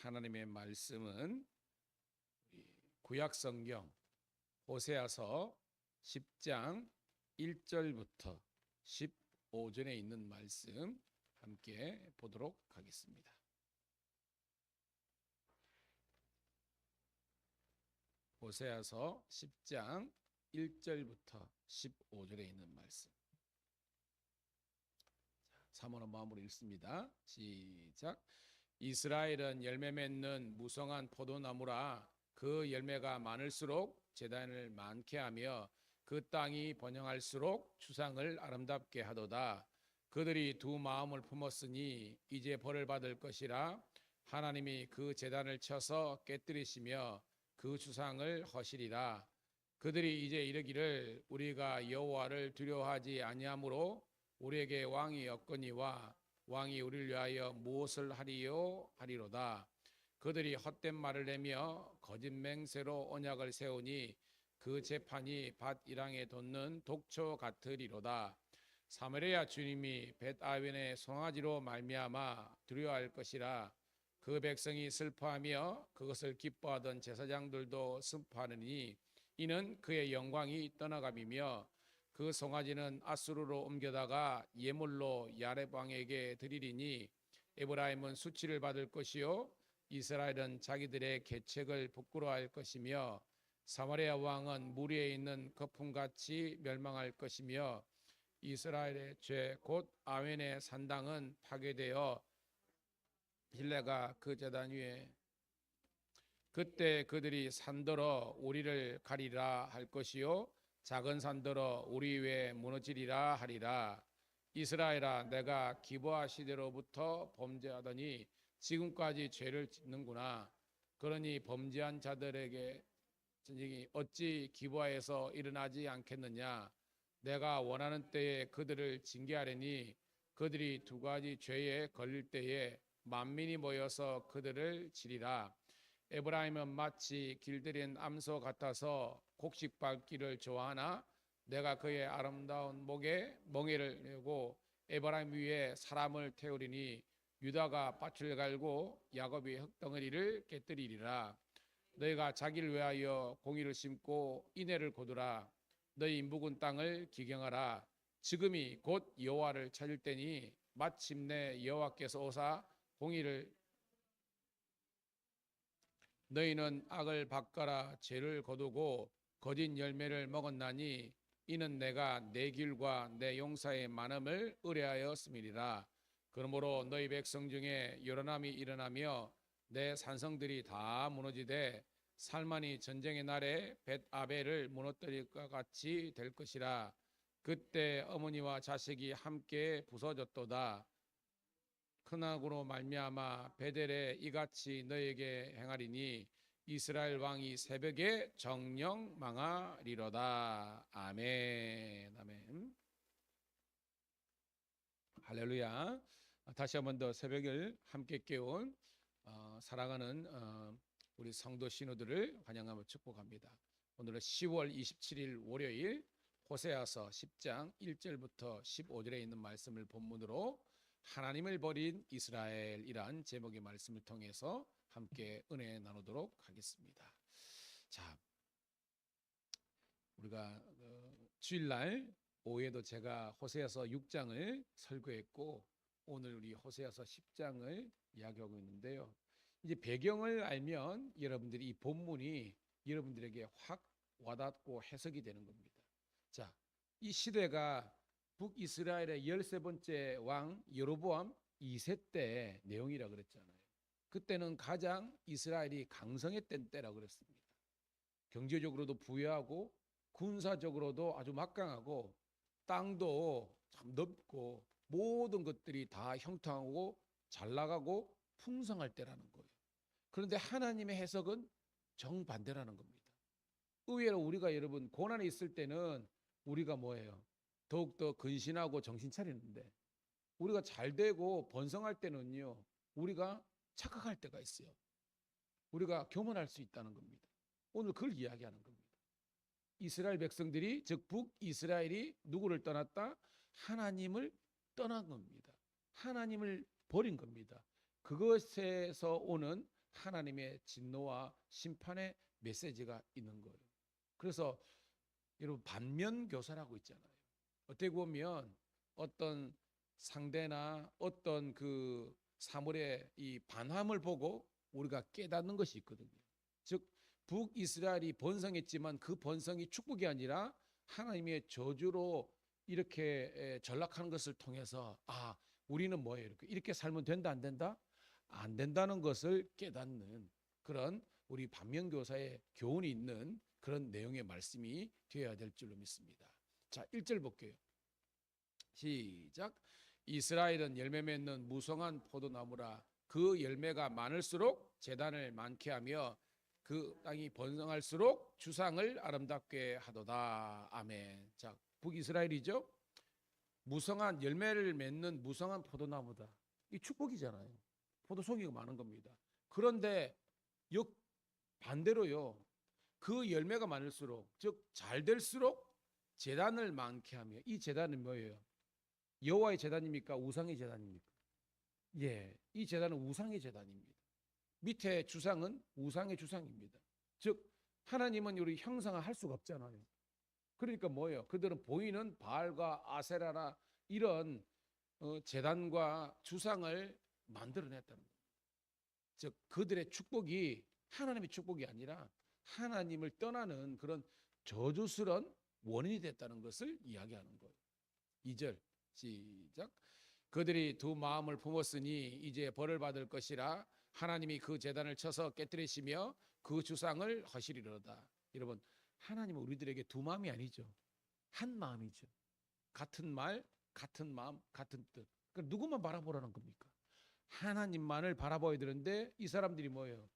하나님의 말씀은 구약 성경 호세아서 10장 1절부터 15절에 있는 말씀 함께 보도록 하겠습니다. 호세아서 10장 1절부터 15절에 있는 말씀. 사모는 마음으로 읽습니다. 시작. 이스라엘은 열매 맺는 무성한 포도나무라. 그 열매가 많을수록 제단을 많게 하며 그 땅이 번영할수록 추상을 아름답게 하도다. 그들이 두 마음을 품었으니 이제 벌을 받을 것이라. 하나님이 그 제단을 쳐서 깨뜨리시며 그 추상을 허시리라. 그들이 이제 이르기를 우리가 여호와를 두려워하지 아니하므로 우리에게 왕이 없거니와 왕이 우리를 위하여 무엇을 하리요 하리로다. 그들이 헛된 말을 내며 거짓 맹세로 언약을 세우니 그 재판이 밭 이랑에 돋는 독초 같으리로다. 사마리아 주님이 벳아웬의 송아지로 말미암아 두려워할 것이라. 그 백성이 슬퍼하며 그것을 기뻐하던 제사장들도 슬퍼하느니 이는 그의 영광이 떠나감이며 그 송아지는 아수르로 옮겨다가 예물로 야렙 왕에게 드리리니 에브라임은 수치를 받을 것이요 이스라엘은 자기들의 계책을 부끄러워할 것이며 사마리아 왕은 물 위에 있는 거품같이 멸망할 것이며 이스라엘의 죄 곧 아웬의 산당은 파괴되어 빌레가 그 제단 위에 그때 그들이 산더러 우리를 가리라 할 것이요 작은 산더러 우리 위에 무너지리라 하리라. 이스라엘아, 내가 기브아 시대로부터 범죄하더니 지금까지 죄를 짓는구나. 그러니 범죄한 자들에게 어찌 기브아에서 일어나지 않겠느냐. 내가 원하는 때에 그들을 징계하려니 그들이 두 가지 죄에 걸릴 때에 만민이 모여서 그들을 치리라. 에브라임은 마치 길들인 암소 같아서 곡식 밟기를 좋아하나 내가 그의 아름다운 목에 멍에를 내고 에브라임 위에 사람을 태우리니 유다가 밭을 갈고 야곱이 흙덩어리를 깨뜨리리라. 너희가 자기를 위하여 공의를 심고 인애를 거두라. 너희 묵은 땅을 기경하라. 지금이 곧 여호와를 찾을 때니 마침내 여호와께서 오사 공의를 너희는 악을 바꿔라 죄를 거두고 거짓 열매를 먹었나니 이는 내가 내 길과 내 용사의 많음을 의뢰하였음이니라. 그러므로 너희 백성 중에 요란함이 일어나며 내 산성들이 다 무너지되 살만이 전쟁의 날에 벳아벨을 무너뜨릴 것 같이 될 것이라. 그때 어머니와 자식이 함께 부서졌도다. 큰 악으로 말미암아 베델에 이같이 너에게 행하리니 이스라엘 왕이 새벽에 정령 망하리로다. 아멘. 아멘. 할렐루야. 다시 한 번 더 새벽을 함께 깨운 사랑하는 우리 성도 신우들을 환영하며 축복합니다. 오늘은 10월 27일 월요일 호세아서 10장 1절부터 15절에 있는 말씀을 본문으로 하나님을 버린 이스라엘이란 제목의 말씀을 통해서 함께 은혜 나누도록 하겠습니다. 자, 우리가 주일날 오후에도 제가 호세아서 6장을 설교했고 오늘 우리 호세아서 10장을 이야기하고 있는데요. 이제 배경을 알면 여러분들이 이 본문이 여러분들에게 확 와닿고 해석이 되는 겁니다. 자, 이 시대가 북이스라엘의 13번째 왕 여로보암 2세 때 내용이라 그랬잖아요. 그때는 가장 이스라엘이 강성했던 때라고 그랬습니다. 경제적으로도 부유하고 군사적으로도 아주 막강하고 땅도 참 넓고 모든 것들이 다 형통하고 잘 나가고 풍성할 때라는 거예요. 그런데 하나님의 해석은 정반대라는 겁니다. 의외로 우리가 여러분 고난이 있을 때는 우리가 뭐예요? 더욱더 근신하고 정신 차리는데 우리가 잘 되고 번성할 때는요 우리가 착각할 때가 있어요. 우리가 교만할 수 있다는 겁니다. 오늘 그걸 이야기하는 겁니다. 이스라엘 백성들이 즉 북이스라엘이 누구를 떠났다? 하나님을 떠난 겁니다. 하나님을 버린 겁니다. 그것에서 오는 하나님의 진노와 심판의 메시지가 있는 거예요. 그래서 여러분 반면교사라고 있잖아요. 어떻게 보면 어떤 상대나 어떤 그 사물의 이 반함을 보고 우리가 깨닫는 것이 있거든요. 즉 북이스라엘이 번성했지만 그 번성이 축복이 아니라 하나님의 저주로 이렇게 전락하는 것을 통해서 우리는 뭐예요? 이렇게 살면 된다 안 된다? 안 된다는 것을 깨닫는 그런 우리 반면교사의 교훈이 있는 그런 내용의 말씀이 되어야 될 줄로 믿습니다. 자, 1절 볼게요. 시작. 이스라엘은 열매 맺는 무성한 포도나무라. 그 열매가 많을수록 재단을 많게 하며 그 땅이 번성할수록 주상을 아름답게 하도다. 아멘. 자, 북이스라엘이죠. 무성한 열매를 맺는 무성한 포도나무다. 이 축복이잖아요. 포도송이가 많은 겁니다. 그런데 반대로요. 그 열매가 많을수록, 즉 잘 될수록 제단을 많게 하며, 이 제단은 뭐예요? 여호와의 제단입니까? 우상의 제단입니까? 예, 이 제단은 우상의 제단입니다. 밑에 주상은 우상의 주상입니다. 즉 하나님은 우리 형상화할 수가 없잖아요. 그러니까 뭐예요? 그들은 보이는 바알과 아세라나 이런 제단과 주상을 만들어냈다는 거예요. 즉 그들의 축복이 하나님의 축복이 아니라 하나님을 떠나는 그런 저주스러운 원인이 됐다는 것을 이야기하는 거예요. 2절 시작. 그들이 두 마음을 품었으니 이제 벌을 받을 것이라. 하나님이 그 제단을 쳐서 깨뜨리시며 그 주상을 허시리로다. 여러분, 하나님은 우리들에게 두 마음이 아니죠. 한 마음이죠. 같은 말, 같은 마음, 같은 뜻. 그러니까 누구만 바라보라는 겁니까? 하나님만을 바라봐야 되는데 이 사람들이 뭐예요?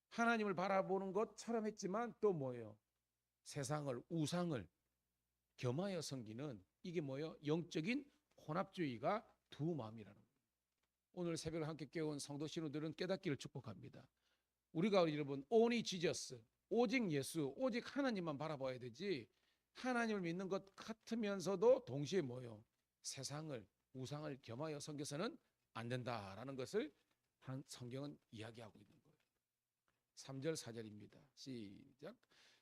하나님을 바라보는 것처럼 했지만 또 뭐예요? 세상을, 우상을 겸하여 섬기는, 이게 뭐예요? 영적인 혼합주의가 두 마음이라는 거예요. 오늘 새벽을 함께 깨운 성도 신우들은 깨닫기를 축복합니다. 우리가 여러분 only Jesus, 오직 예수, 오직 하나님만 바라봐야 되지, 하나님을 믿는 것 같으면서도 동시에 뭐예요? 세상을, 우상을 겸하여 섬겨서는 안 된다라는 것을 성경은 이야기하고 있는 거예요. 3절 4절입니다. 시작.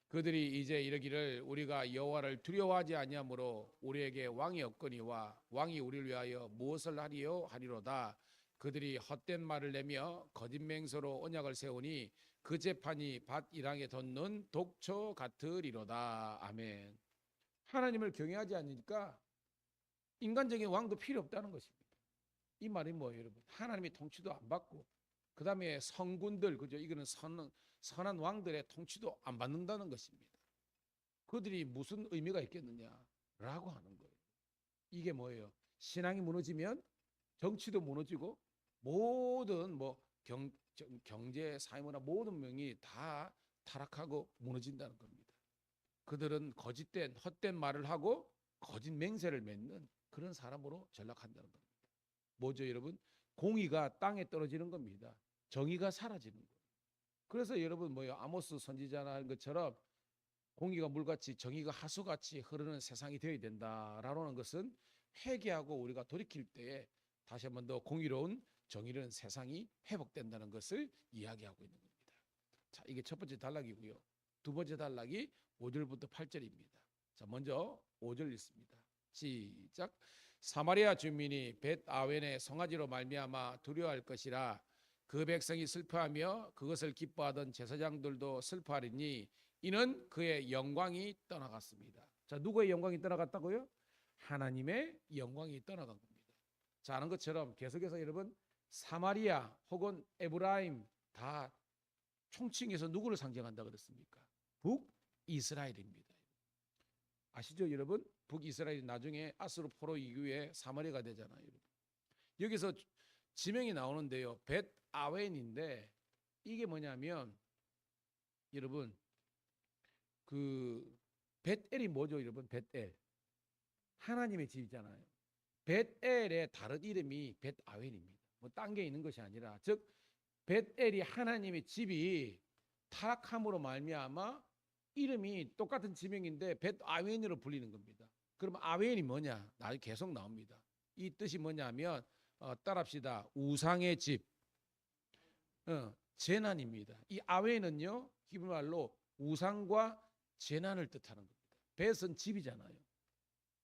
그들이 이제 이르기를 우리가 여호와를 두려워하지 아니하므로 우리에게 왕이 없거니와 왕이 우리를 위하여 무엇을 하리요 하리로다. 그들이 헛된 말을 내며 거짓 맹세로 언약을 세우니 그 재판이 밭 이랑에 돋는 독초 같으리로다. 아멘. 하나님을 경외하지 않으니까 인간적인 왕도 필요 없다는 것입니다. 이 말이 뭐예요, 여러분? 하나님의 통치도 안 받고 그 다음에 성군들, 그죠? 이거는 선한 왕들의 통치도 안 받는다는 것입니다. 그들이 무슨 의미가 있겠느냐라고 하는 거예요. 이게 뭐예요? 신앙이 무너지면 정치도 무너지고 모든 경제, 사회문화 모든 명이 다 타락하고 무너진다는 겁니다. 그들은 거짓된 헛된 말을 하고 거짓 맹세를 맺는 그런 사람으로 전락한다는 겁니다. 뭐죠, 여러분? 공의가 땅에 떨어지는 겁니다. 정의가 사라지는 거예요. 그래서 여러분 뭐예요? 아모스 선지자나 하는 것처럼 공의가 물같이 정의가 하수같이 흐르는 세상이 되어야 된다라는 것은 회개하고 우리가 돌이킬 때에 다시 한 번 더 공의로운 정의로운 세상이 회복된다는 것을 이야기하고 있는 겁니다. 자, 이게 첫 번째 단락이고요. 두 번째 단락이 5절부터 8절입니다. 자, 먼저 5절 읽습니다. 시작. 사마리아 주민이 벳 아웬의 성아지로 말미암아 두려워할 것이라. 그 백성이 슬퍼하며 그것을 기뻐하던 제사장들도 슬퍼하리니 이는 그의 영광이 떠나갔습니다. 자, 누구의 영광이 떠나갔다고요? 하나님의 영광이 떠나간 겁니다. 자, 아는 것처럼 계속해서 여러분 사마리아 혹은 에브라임 다 총칭해서 누구를 상징한다 그랬습니까? 북이스라엘입니다. 아시죠, 여러분? 북이스라엘이 나중에 아수르 포로 이후에 사마리아가 되잖아요. 여기서 지명이 나오는데요. 벳 아웬인데 이게 뭐냐면 여러분 그 벳엘이 뭐죠, 여러분? 벳엘 하나님의 집이잖아요. 벳엘의 다른 이름이 벳 아웬입니다. 뭐 딴 게 있는 것이 아니라 즉 벳엘이 하나님의 집이 타락함으로 말미암아 이름이 똑같은 지명인데 벳 아웬으로 불리는 겁니다. 그럼 아웬이 뭐냐? 나중에 계속 나옵니다. 이 뜻이 뭐냐면 따라합시다. 우상의 집. 재난입니다. 이 아웬은요 히브리 말로 우상과 재난을 뜻하는 겁니다. 벳은 집이잖아요.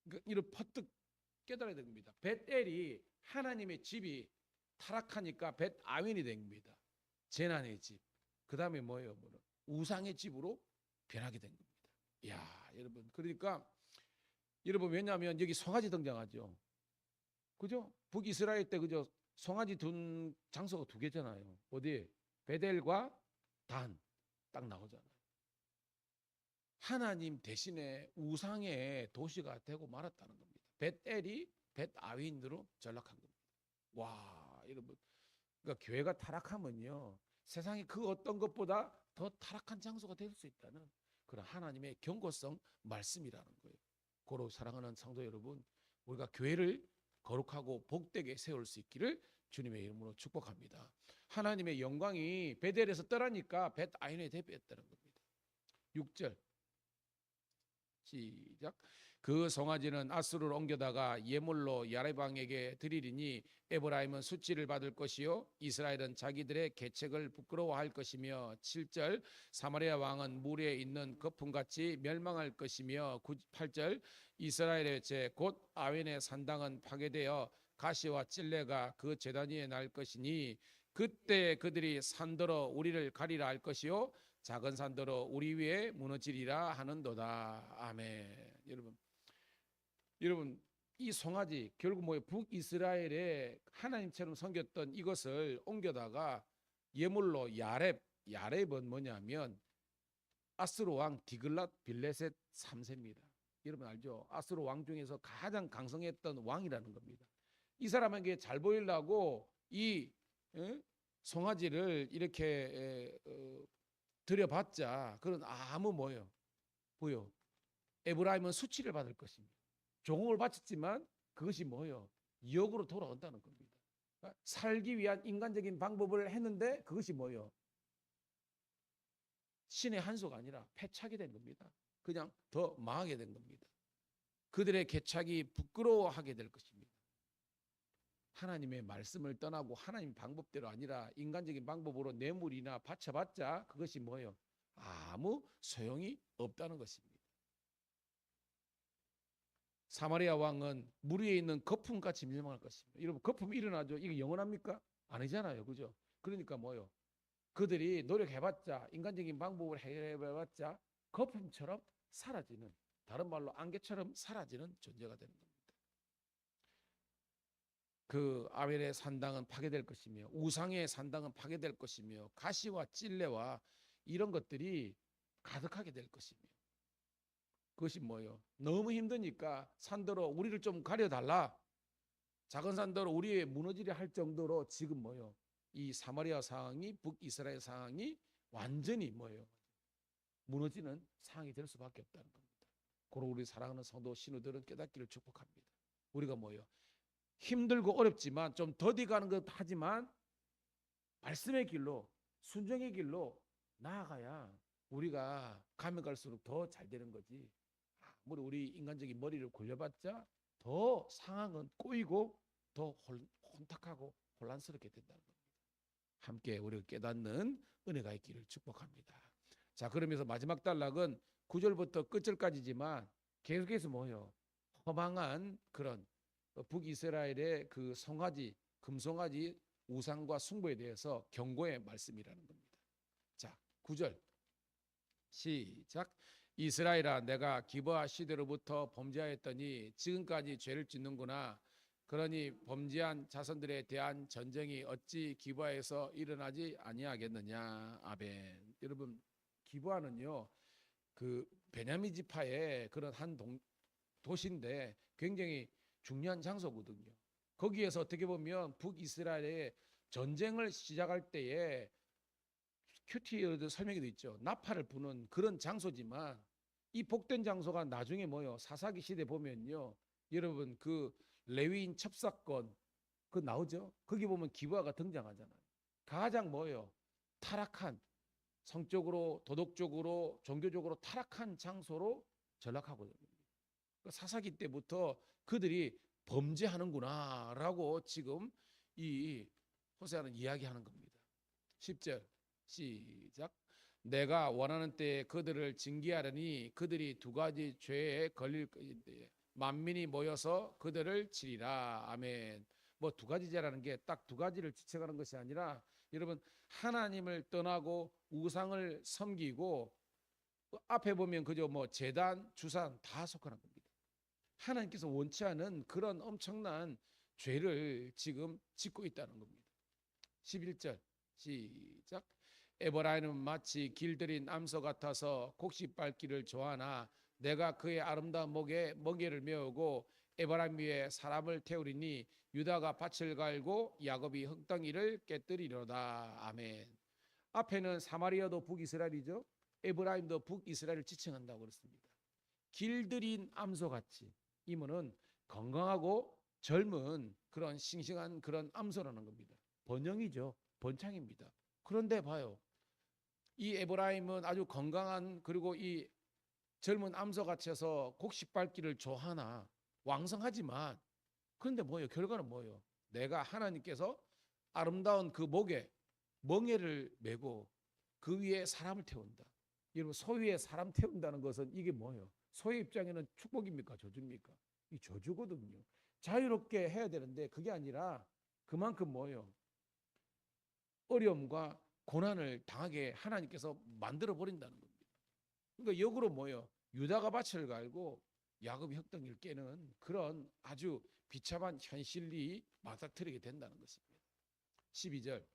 그러니까 이를 퍼뜩 깨달아야 됩니다. 벳엘이 하나님의 집이 타락하니까 벳 아웬이 된 겁니다. 재난의 집. 그 다음에 뭐예요? 우상의 집으로 변하게 된 겁니다. 이야, 여러분. 그러니까 여러분 왜냐하면 여기 송아지 등장하죠. 그죠? 북이스라엘 때 그죠? 송아지 둔 장소가 두 개잖아요. 어디? 베델과 단 딱 나오잖아요. 하나님 대신에 우상의 도시가 되고 말았다는 겁니다. 벳엘이 벳아윈으로 전락한 겁니다. 와, 여러분. 그러니까 교회가 타락하면요. 세상에 그 어떤 것보다 더 타락한 장소가 될 수 있다는 그런 하나님의 경고성 말씀이라는 거예요. 고로 사랑하는 성도 여러분, 우리가 교회를 거룩하고 복되게 세울 수 있기를 주님의 이름으로 축복합니다. 하나님의 영광이 베델에서 떠나니까 벳아인에 대비했다는 겁니다. 6절 시작. 그 송아지는 아수르를 옮겨다가 예물로 야레방에게 드리리니 에브라임은 수치를 받을 것이요 이스라엘은 자기들의 계책을 부끄러워할 것이며 7절 사마리아 왕은 물에 있는 거품같이 멸망할 것이며 8절 이스라엘의 제 곧 아웬의 산당은 파괴되어 가시와 찔레가 그 제단 위에 날 것이니 그때 그들이 산더러 우리를 가리라 할 것이요 작은 산더러 우리 위에 무너지리라 하는도다. 아멘. 여러분 이 송아지 결국 뭐예요? 북이스라엘에 하나님처럼 섬겼던 이것을 옮겨다가 예물로 야렙은 뭐냐면 아스루 왕 디글랏 빌레셋 3세입니다. 여러분 알죠? 아스루 왕 중에서 가장 강성했던 왕이라는 겁니다. 이 사람에게 잘 보이려고 이 송아지를 이렇게 드려봤자 그런 아무 뭐예요? 보여. 에브라임은 수치를 받을 것입니다. 종을 바쳤지만 그것이 뭐예요? 역으로 돌아온다는 겁니다. 살기 위한 인간적인 방법을 했는데 그것이 뭐예요? 신의 한수가 아니라 패착이 된 겁니다. 그냥 더 망하게 된 겁니다. 그들의 개착이 부끄러워하게 될 것입니다. 하나님의 말씀을 떠나고 하나님 방법대로 아니라 인간적인 방법으로 뇌물이나 바쳐봤자 그것이 뭐예요? 아무 소용이 없다는 것입니다. 사마리아 왕은 물 위에 있는 거품같이 멸망할 것입니다. 여러분 거품 일어나죠? 이게 영원합니까? 아니잖아요. 그죠? 그러니까 뭐예요? 그들이 노력해봤자 인간적인 방법을 해봤자 거품처럼 사라지는 다른 말로 안개처럼 사라지는 존재가 되는 겁니다. 그 아벨의 산당은 파괴될 것이며 우상의 산당은 파괴될 것이며 가시와 찔레와 이런 것들이 가득하게 될 것이며 그것이 뭐예요? 너무 힘드니까 산더러 우리를 좀 가려달라. 작은 산더러 우리의 무너지려 할 정도로 지금 뭐예요? 이 사마리아 상황이 북이스라엘 상황이 완전히 뭐예요? 무너지는 상황이 될 수밖에 없다는 겁니다. 그리고 우리 사랑하는 성도 신우들은 깨닫기를 축복합니다. 우리가 뭐예요? 힘들고 어렵지만 좀 더디 가는 것 하지만 말씀의 길로 순종의 길로 나아가야 우리가 가면 갈수록 더 잘 되는 거지. 아무리 우리 인간적인 머리를 굴려봤자 더 상황은 꼬이고 더 혼탁하고 혼란스럽게 된다는 겁니다. 함께 우리가 깨닫는 은혜가 있기를 축복합니다. 자, 그러면서 마지막 단락은 9절부터 끝절까지지만 계속해서 뭐예요? 허망한 그런 북이스라엘의 그 송아지, 금송아지 우상과 숭배에 대해서 경고의 말씀이라는 겁니다. 자, 9절 시작. 이스라엘아 내가 기브아 시대로부터 범죄하였더니 지금까지 죄를 짓는구나. 그러니 범죄한 자손들에 대한 전쟁이 어찌 기브아에서 일어나지 아니하겠느냐. 아멘. 여러분 기브아는요 그 베냐민 지파의 그런 한 도시인데 굉장히 중요한 장소거든요. 거기에서 어떻게 보면 북이스라엘의 전쟁을 시작할 때에 큐티에도 설명이 돼 있죠. 나팔을 부는 그런 장소지만 이 복된 장소가 나중에 뭐요? 사사기 시대 보면요. 여러분 그 레위인 첩사건 그 나오죠. 거기 보면 기브아가 등장하잖아요. 가장 뭐요? 타락한 성적으로 도덕적으로 종교적으로 타락한 장소로 전락하거든요. 사사기 때부터 그들이 범죄하는구나라고 지금 이 호세아는 이야기하는 겁니다. 10절 시작. 내가 원하는 때에 그들을 징계하려니 그들이 두 가지 죄에 걸릴 것인데 만민이 모여서 그들을 치리라. 아멘. 뭐 두 가지 죄라는 게 딱 두 가지를 지칭하는 것이 아니라 여러분 하나님을 떠나고 우상을 섬기고 앞에 보면 그저 뭐 제단, 주산 다 속하는 겁니다. 하나님께서 원치 않은 그런 엄청난 죄를 지금 짓고 있다는 겁니다. 11절 시작. 에버라임은 마치 길들인 암소 같아서 곡식 밟기를 좋아하나 내가 그의 아름다운 목에 멍에를 메우고 에버라임 위에 사람을 태우리니 유다가 밭을 갈고 야곱이 흙덩이를 깨뜨리려다. 아멘. 앞에는 사마리아도 북이스라엘이죠. 에브라임도 북이스라엘을 지칭한다고 그랬습니다. 길들인 암소같이 이모는 건강하고 젊은 그런 싱싱한 그런 암소라는 겁니다. 번영이죠. 번창입니다. 그런데 봐요. 이 에브라임은 아주 건강한 그리고 이 젊은 암소같이 해서 곡식 밟기를 좋아하나 왕성하지만 그런데 뭐예요? 결과는 뭐예요? 내가 하나님께서 아름다운 그 목에 멍에를 메고 그 위에 사람을 태운다. 여러분 소위에 사람 태운다는 것은 이게 뭐예요? 소의 입장에는 축복입니까? 저주입니까? 이 저주거든요. 자유롭게 해야 되는데 그게 아니라 그만큼 뭐예요? 어려움과 고난을 당하게 하나님께서 만들어 버린다는 겁니다. 그러니까 역으로 뭐예요? 유다가 밭을 갈고 야곱이 흙덩이를 깨는 그런 아주 비참한 현실이 맞닥뜨리게 된다는 것입니다. 12절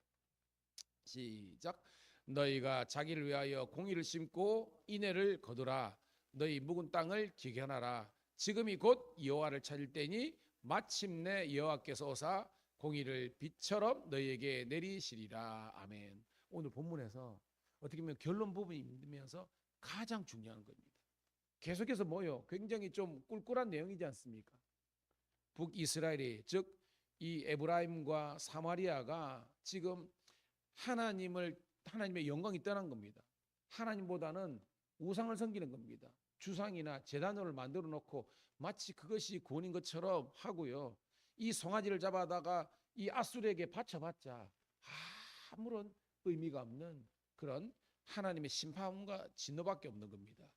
시작. 너희가 자기를 위하여 공의를 심고 인애를 거두라. 너희 묵은 땅을 기견하라. 지금이 곧 여호와를 찾을 때니 마침내 여호와께서 오사 공의를 빛처럼 너희에게 내리시리라. 아멘. 오늘 본문에서 어떻게 보면 결론 부분이 있으면서 가장 중요한 겁니다. 계속해서 뭐요? 굉장히 좀 꿀꿀한 내용이지 않습니까? 북이스라엘이 즉 이 에브라임과 사마리아가 지금 하나님의 영광이 떠난 겁니다. 하나님보다는 우상을 섬기는 겁니다. 주상이나 제단을 만들어 놓고 마치 그것이 구원인 것처럼 하고요. 이 송아지를 잡아다가 이 아수르에게 바쳐봤자 아무런 의미가 없는 그런 하나님의 심판과 진노밖에 없는 겁니다.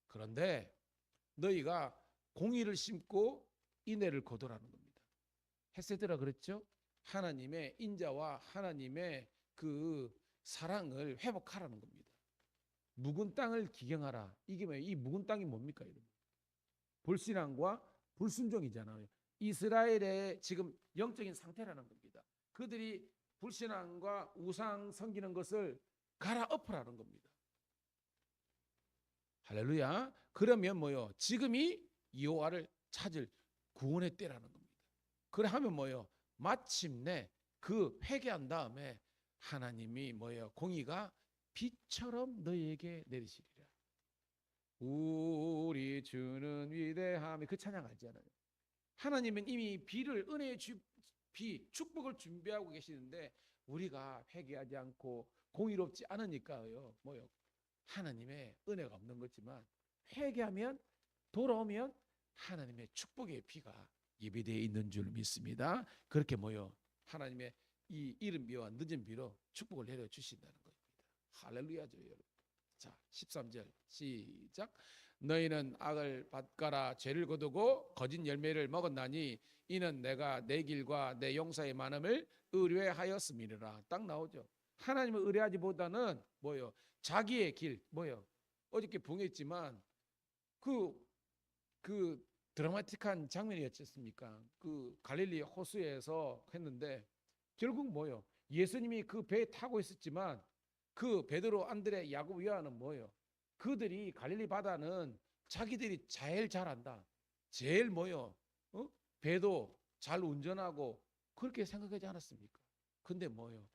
그런데 너희가 공의를 심고 인애를 거두라는 겁니다. 헤세드라 그랬죠? 하나님의 인자와 하나님의 그 사랑을 회복하라는 겁니다. 묵은 땅을 기경하라. 이게 뭐예요? 이 묵은 땅이 뭡니까? 여러분? 불신앙과 불순종이잖아요. 이스라엘의 지금 영적인 상태라는 겁니다. 그들이 불신앙과 우상 섬기는 것을 갈아엎으라는 겁니다. 할렐루야. 그러면 뭐요? 지금이 여호와를 찾을 구원의 때라는 겁니다. 그래 하면 뭐요? 마침내 그 회개한 다음에 하나님이 뭐예요? 공의가 비처럼 너희에게 내리시리라. 우리 주는 위대함이 그 찬양 알잖아요. 하나님은 이미 비를 은혜의 비 축복을 준비하고 계시는데 우리가 회개하지 않고 공의롭지 않으니까요. 뭐요? 하나님의 은혜가 없는 거지만 회개하면 돌아오면 하나님의 축복의 비가 예비되어 있는 줄 믿습니다. 그렇게 뭐요? 하나님의 이 이른 비와 늦은 비로 축복을 내려 주신다는 겁니다. 할렐루야죠, 여러분. 자, 13절 시작. 너희는 악을 밭가라 죄를 거두고 거짓 열매를 먹었나니 이는 내가 내 길과 내 용서의 많음을 의뢰하였음이니라. 딱 나오죠. 하나님을 의뢰하지보다는 뭐요? 자기의 길 뭐요? 어저께 붕했지만 그 드라마틱한 장면이었지 않습니까? 그 갈릴리 호수에서 했는데 결국 뭐요? 예수님이 그 배에 타고 있었지만 그 베드로, 안드레, 야곱, 요한은 뭐요? 그들이 갈릴리 바다는 자기들이 제일 잘한다. 제일 뭐요? 배도 잘 운전하고 그렇게 생각하지 않았습니까? 근데 뭐요?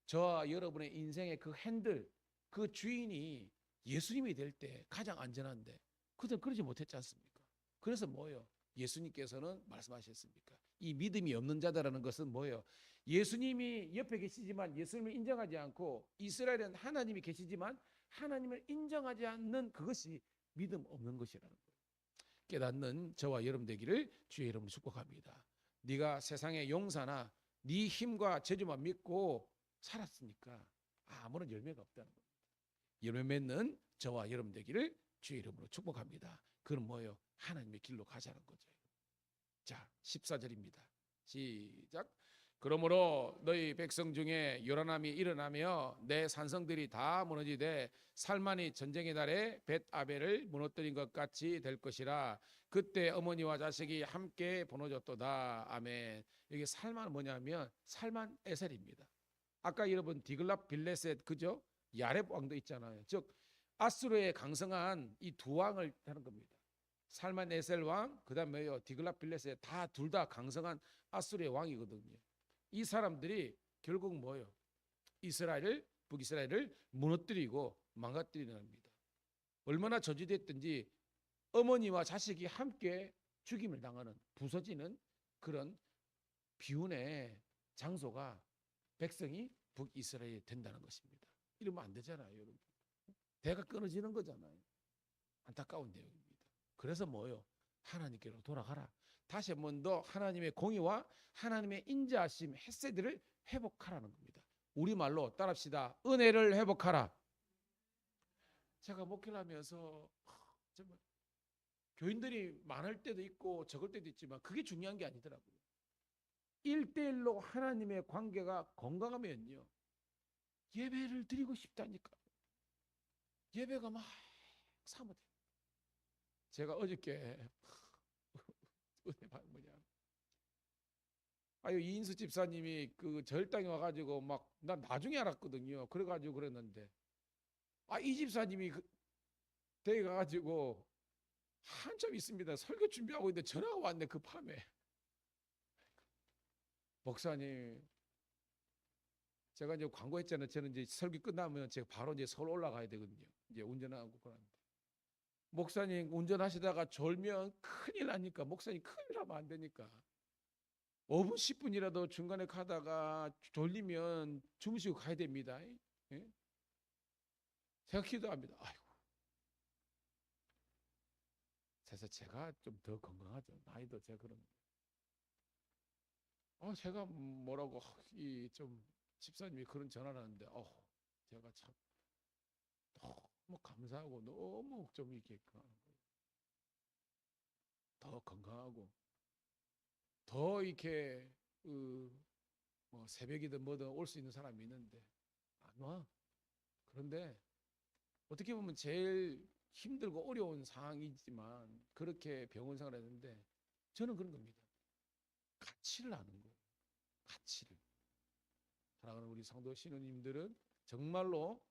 저와 여러분의 인생의 그 핸들, 그 주인이 예수님이 될 때 가장 안전한데 그들은 그러지 못했지 않습니까? 그래서 뭐요? 예수님께서는 말씀하셨습니까? 이 믿음이 없는 자다라는 것은 뭐예요? 예수님이 옆에 계시지만 예수님을 인정하지 않고 이스라엘은 하나님이 계시지만 하나님을 인정하지 않는 그것이 믿음 없는 것이라는 거예요. 깨닫는 저와 여러분 되기를 주의 이름으로 축복합니다. 네가 세상의 용사나 네 힘과 재주만 믿고 살았으니까 아무런 열매가 없다는 겁니다. 열매 맺는 저와 여러분 되기를 주의 이름으로 축복합니다. 그건 뭐예요? 하나님의 길로 가자는 거죠. 자, 14절입니다. 시작. 그러므로 너희 백성 중에 요란함이 일어나며 내 산성들이 다 무너지되 살만이 전쟁의 날에 벳아벨을 무너뜨린 것 같이 될 것이라. 그때 어머니와 자식이 함께 무너졌도다. 아멘. 여기 살만 뭐냐면 살만 에셀입니다. 아까 여러분 디글랍 빌레셋 그죠? 야렙 왕도 있잖아요. 즉 아수르의 강성한 이 두 왕을 하는 겁니다. 살만 에셀 왕, 그다음에요 디글랍 빌레셋 다 둘 다 강성한 아수르의 왕이거든요. 이 사람들이 결국 뭐예요? 이스라엘을 북이스라엘을 무너뜨리고 망가뜨리는 겁니다. 얼마나 저주됐든지 어머니와 자식이 함께 죽임을 당하는 부서지는 그런 비운의 장소가 백성이 북이스라엘이 된다는 것입니다. 이러면 안 되잖아요, 여러분. 대가 끊어지는 거잖아요. 안타까운 내용입니다. 그래서 뭐요? 하나님께로 돌아가라. 다시 한 번 더 하나님의 공의와 하나님의 인자하심, 헤세드를 회복하라는 겁니다. 우리말로 따라합시다. 은혜를 회복하라. 제가 목회를 하면서 정말 교인들이 많을 때도 있고 적을 때도 있지만 그게 중요한 게 아니더라고요. 1대1로 하나님의 관계가 건강하면요. 예배를 드리고 싶다니까. 예배가 막 사모돼요. 제가 어저께 뭐냐? 아유 이인수 집사님이 그 절당에 와가지고 막 난 나중에 알았거든요. 그래가지고 그랬는데 이 집사님이 댁에 가가지고 한참 있습니다. 설교 준비하고 있는데 전화가 왔네 그 밤에. 목사님, 제가 이제 광고했잖아요. 저는 이제 설교 끝나면 제가 바로 이제 서울 올라가야 되거든요. 이제 운전하고 그러는데 목사님 운전하시다가 졸면 큰일 나니까 목사님 큰일 하면 안 되니까 5분 10분이라도 중간에 가다가 졸리면 주무시고 가야 됩니다. 예? 제가 기도합니다. 아이고. 그래서 제가 좀 더 건강하죠. 나이도 제가 그런데. 제가 뭐라고 좀 집사님이 그런 전화를 하는데 제가 참 너무 감사하고 너무 좀 이렇게 더 건강하고 더 이렇게 뭐 새벽이든 뭐든 올 수 있는 사람이 있는데 안 와. 그런데 어떻게 보면 제일 힘들고 어려운 상황이지만 그렇게 병원 생활을 했는데 저는 그런 겁니다. 가치를 아는 거예요. 가치를. 사랑하는 우리 성도 신우님들은 정말로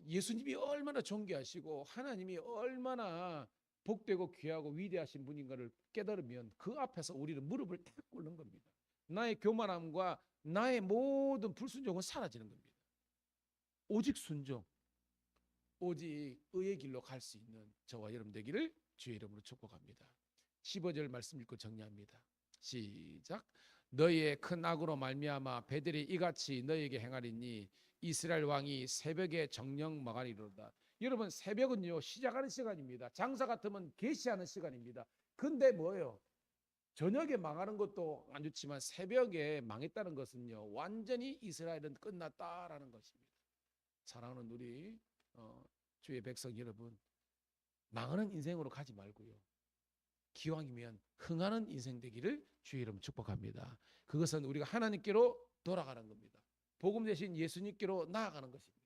예수님이 얼마나 존귀하시고 하나님이 얼마나 복되고 귀하고 위대하신 분인가를 깨달으면 그 앞에서 우리는 무릎을 탁 꿇는 겁니다. 나의 교만함과 나의 모든 불순종은 사라지는 겁니다. 오직 순종, 오직 의의 길로 갈 수 있는 저와 여러분 되기를 주의 이름으로 축복합니다. 15절 말씀 읽고 정리합니다. 시작. 너희의 큰 악으로 말미암아 배들이 이같이 너희에게 행하리니 이스라엘 왕이 새벽에 정령 망하리로다. 여러분 새벽은요 시작하는 시간입니다. 장사 같으면 계시하는 시간입니다. 근데 뭐예요? 저녁에 망하는 것도 안 좋지만 새벽에 망했다는 것은요 완전히 이스라엘은 끝났다라는 것입니다. 사랑하는 우리 주의 백성 여러분, 망하는 인생으로 가지 말고요 기왕이면 흥하는 인생 되기를 주의 이름 축복합니다. 그것은 우리가 하나님께로 돌아가는 겁니다. 복음 대신 예수님께로 나아가는 것입니다.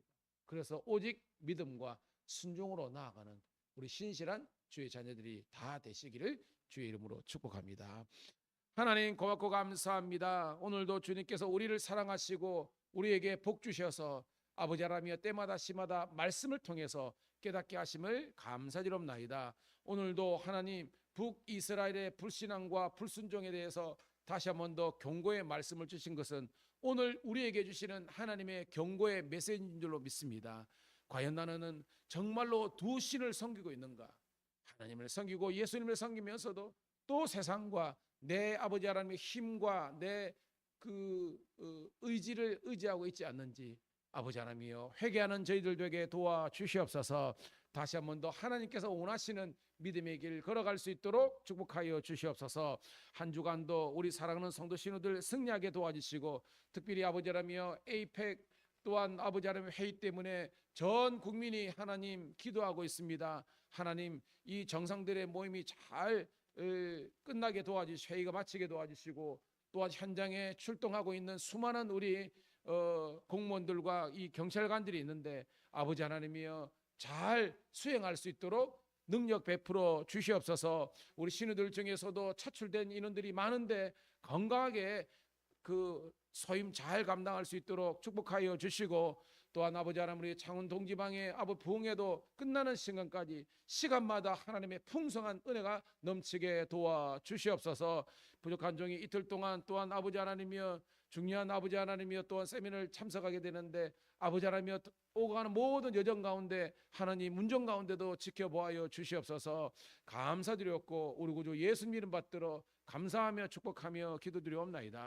그래서 오직 믿음과 순종으로 나아가는 우리 신실한 주의 자녀들이 다 되시기를 주의 이름으로 축복합니다. 하나님 고맙고 감사합니다. 오늘도 주님께서 우리를 사랑하시고 우리에게 복 주셔서 아버지 하나님이여 때마다 시마다 말씀을 통해서 깨닫게 하심을 감사드립나이다. 오늘도 하나님 북이스라엘의 불신앙과 불순종에 대해서 다시 한 번 더 경고의 말씀을 주신 것은 오늘 우리에게 주시는 하나님의 경고의 메시지인 줄로 믿습니다. 과연 나는 정말로 두 신을 섬기고 있는가? 하나님을 섬기고 예수님을 섬기면서도 또 세상과 내 아버지 하나님의 힘과 내 의지를 의지하고 있지 않는지 아버지 하나님이여 회개하는 저희들 되게 도와주시옵소서. 다시 한 번 더 하나님께서 원하시는 믿음의 길 걸어갈 수 있도록 축복하여 주시옵소서. 한 주간도 우리 사랑하는 성도 신우들 승리하게 도와주시고 특별히 아버지 하나님이여 에이펙 또한 아버지 하나님 회의 때문에 전 국민이 하나님 기도하고 있습니다. 하나님 이 정상들의 모임이 잘 끝나게 도와주시고 회의가 마치게 도와주시고 또한 현장에 출동하고 있는 수많은 우리 공무원들과 이 경찰관들이 있는데 아버지 하나님이여 잘 수행할 수 있도록 능력 베풀어 주시옵소서. 우리 신우들 중에서도 차출된 인원들이 많은데 건강하게 그 소임 잘 감당할 수 있도록 축복하여 주시고 또한 아버지 하나님 우리 창원 동지방의 아버지 부흥회도 끝나는 시간까지 시간마다 하나님의 풍성한 은혜가 넘치게 도와 주시옵소서. 부족한 종이 이틀 동안 또한 아버지 하나님이여 중요한 아버지 하나님이여 또한 세미나를 참석하게 되는데 아버지 하나님이여 오고 가는 모든 여정 가운데 하나님 문정 가운데도 지켜보아여 주시옵소서. 감사드렸고 우리 구주 예수님 이름 받들어 감사하며 축복하며 기도드리옵나이다.